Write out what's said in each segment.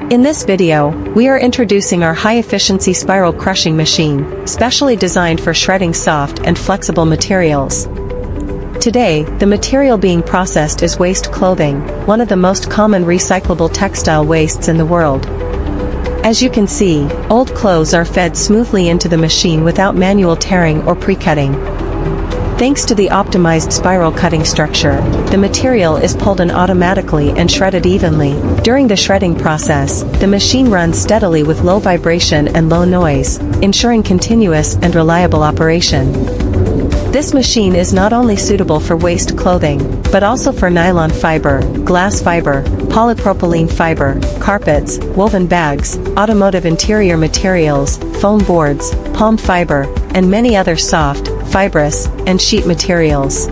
In this video, we are introducing our high-efficiency spiral crushing machine, specially designed for shredding soft and flexible materials. Today, the material being processed is waste clothing, one of the most common recyclable textile wastes in the world. As you can see, old clothes are fed smoothly into the machine without manual tearing or pre-cutting. Thanks to the optimized spiral cutting structure, the material is pulled in automatically and shredded evenly. During the shredding process, the machine runs steadily with low vibration and low noise, ensuring continuous and reliable operation. This machine is not only suitable for waste clothing, but also for nylon fiber, glass fiber, polypropylene fiber, carpets, woven bags, automotive interior materials, foam boards, palm fiber, and many other soft, fibrous, and sheet materials.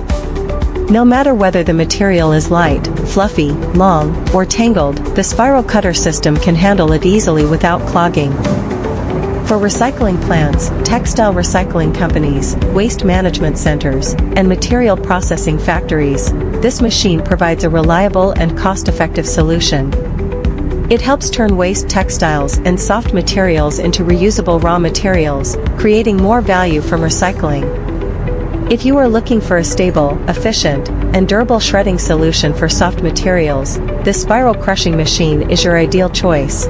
No matter whether the material is light, fluffy, long, or tangled, the spiral cutter system can handle it easily without clogging. For recycling plants, textile recycling companies, waste management centers, and material processing factories, this machine provides a reliable and cost-effective solution. It helps turn waste textiles and soft materials into reusable raw materials, creating more value from recycling. If you are looking for a stable, efficient, and durable shredding solution for soft materials, this spiral crushing machine is your ideal choice.